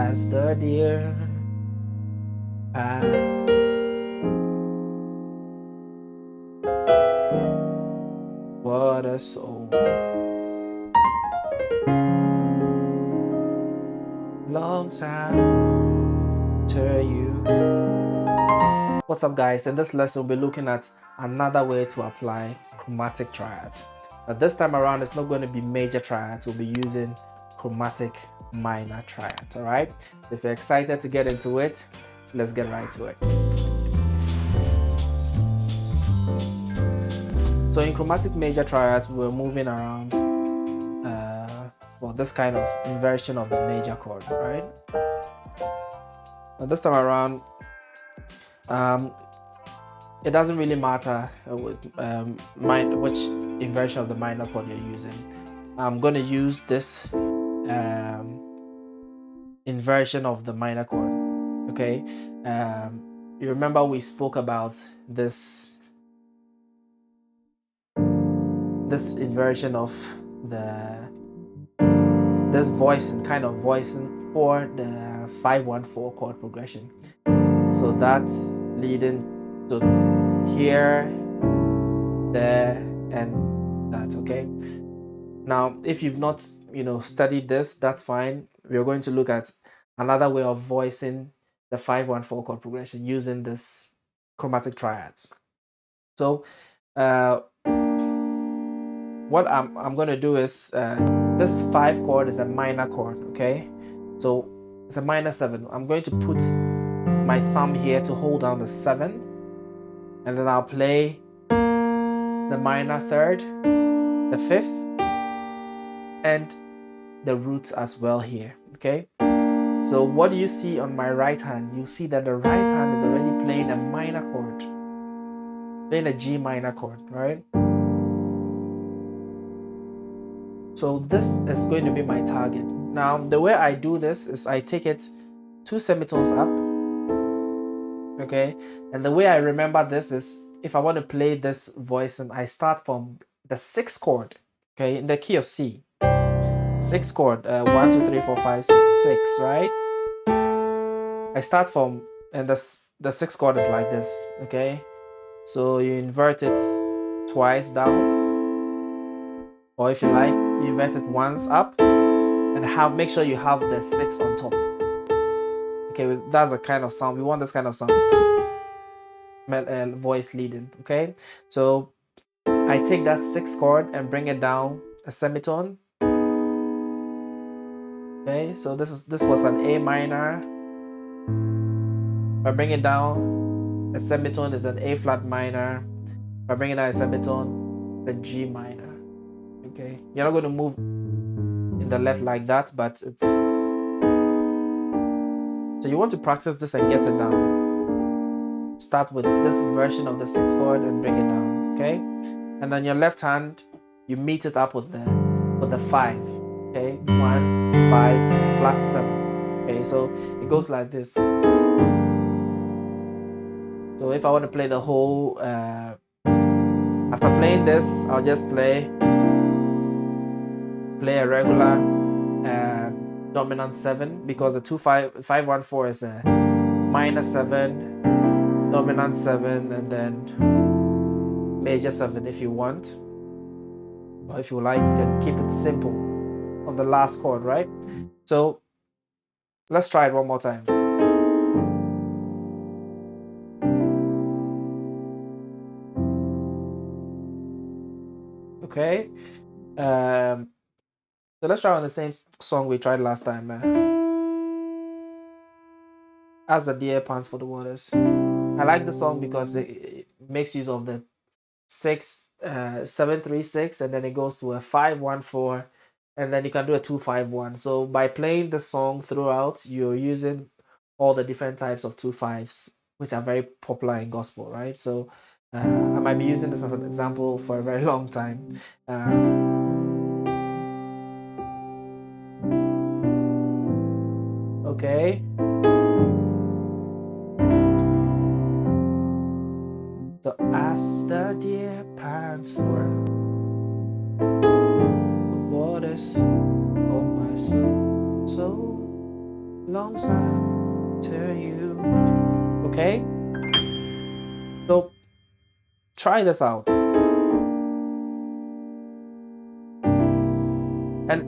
as the deer pants water soul long time to you. What's up, guys? In this lesson we'll be looking at another way to apply chromatic triads. But this time around it's not going to be major triads, we'll be using chromatic minor triads. All right, so if you're excited to get into it, let's get right to it. So in chromatic major triads we're moving around well, this kind of inversion of the major chord, right? Now this time around it doesn't really matter which inversion of the minor chord you're using. I'm going to use this inversion of the minor chord. Okay, you remember we spoke about this inversion of this voicing for the 5-1-4 chord progression. So that leading to here, there, and that. Okay. Now, if you've not, studied this, that's fine. We're going to look at another way of voicing the 5-1-4 chord progression using this chromatic triads. So, what I'm going to do is this 5 chord is a minor chord. Okay, so it's a minor 7. I'm going to put my thumb here to hold down the 7, and then I'll play the minor 3rd, the 5th, and the root as well here. Okay, so what do you see on my right hand? You see that the right hand is already playing a minor chord, playing a G minor chord, right? So this is going to be my target. Now the way I do this is I take it 2 semitones up. Okay, and the way I remember this is if I want to play this voice, and I start from the 6th chord, okay, in the key of C. 6th chord, 1, 2, 3, 4, 5, 6, right? I start from, and the 6th chord is like this. Okay, so you invert it twice down, or if you like, you invert it once up, and make sure you have the 6 on top. Okay, that's the kind of sound we want. This kind of sound, voice leading. Okay, so I take that 6th chord and bring it down a semitone. Okay, so this was an A minor. If I bring it down a semitone, is an A flat minor. If I bring it down a semitone, it's a G minor. Okay, you're not going to move in the left like that, but it's, so you want to practice this and get it down. Start with this version of the 6th chord and bring it down. Okay, and then your left hand, you meet it up with the 5. Okay, 1, 5, flat 7. Okay, so it goes like this. So if I want to play the whole, after playing this, I'll just play a regular dominant 7, because the 5-1-4 is a minor 7, dominant 7, and then major 7 if you want, or if you like, you can keep it simple on the last chord, right? So let's try it one more time. Okay, so let's try on the same song we tried last time. As the deer pants for the waters. I like the song because it makes use of the 7-3-6, and then it goes to a 5-1-4, and then you can do a 2-5-1. So by playing the song throughout, you're using all the different types of 2-5s, which are very popular in gospel, right? So I might be using this as an example for a very long time. Okay. So as the deer pants for the waters, oh my soul alongside to you. Okay, so try this out. And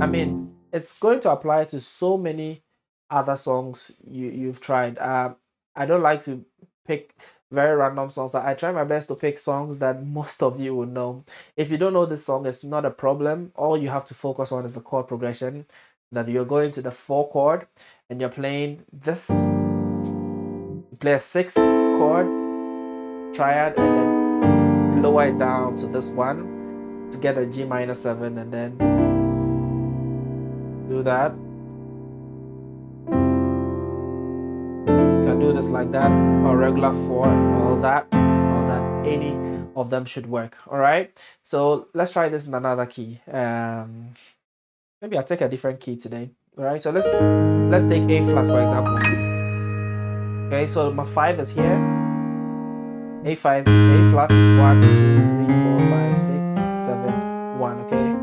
I mean, it's going to apply to so many other songs you've tried. I don't like to pick very random songs. I try my best to pick songs that most of you will know. If you don't know this song, it's not a problem. All you have to focus on is the chord progression. That you're going to the 4 chord and you're playing this. You play a 6 chord triad and then lower it down to this one to get a G minor 7 and then do that. You can do this like that or regular 4 or that, any of them should work. All right, so let's try this in another key. Maybe I'll take a different key today. All right, so let's take A flat for example. Okay, so my 5 is here, A5, A flat, 1 2 3 4 5 6 7 1. Okay,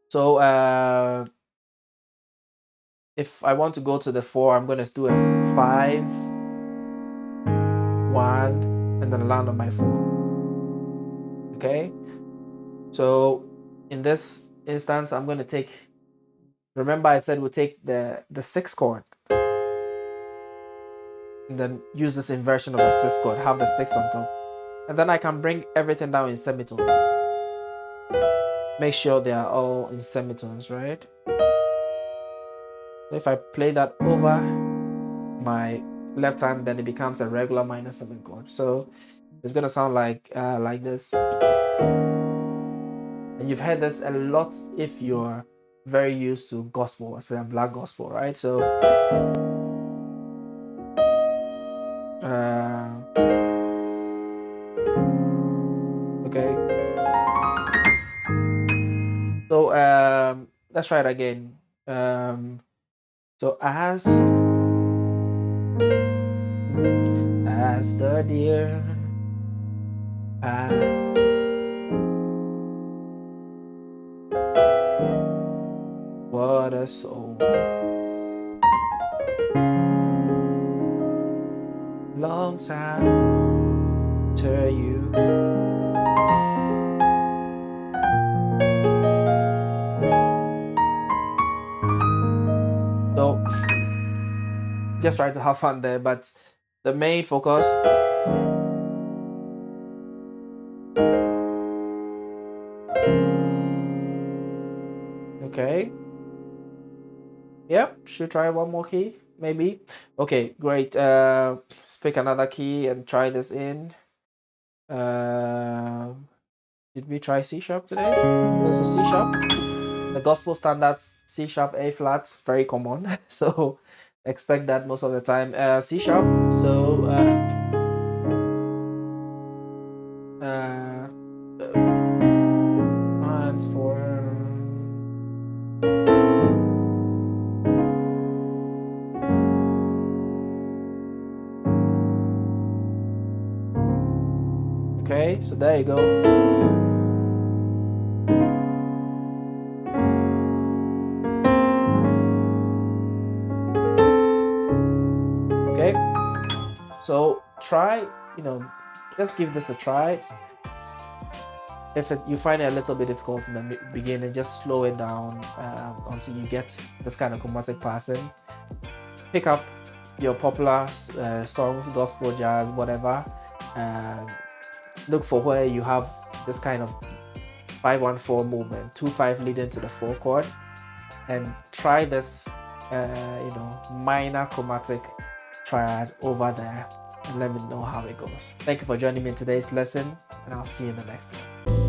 so if I want to go to the 4, I'm going to do a 5 1 and then land on my 4. Okay, so in this instance I'm going to take, remember I said we'll take the 6 chord and then use this inversion of the 6 chord, have the 6 on top, and then I can bring everything down in semitones. Make sure they are all in semitones, right? So if I play that over my left hand, then it becomes a regular minor 7 chord. So it's gonna sound like this. And you've heard this a lot if you're very used to gospel, especially black gospel, right? So okay. So let's try it again. So as the deer what a soul longs after you. So just try to have fun there, but the main focus okay. Yep, should try one more key maybe. Okay, great. Let's pick another key and try this in. Did we try C sharp today? This is C sharp. The gospel standards C sharp, A flat, very common. So expect that most of the time. C sharp. So hands for okay. So there you go. Okay, so try, just give this a try. If you find it a little bit difficult in the beginning, just slow it down until you get this kind of chromatic passing. Pick up your popular songs, gospel, jazz, whatever. Look for where you have this kind of 5-1-4 movement, 2-5 leading to the 4 chord, and try this minor chromatic triad over there and let me know how it goes. Thank you for joining me in today's lesson, and I'll see you in the next one.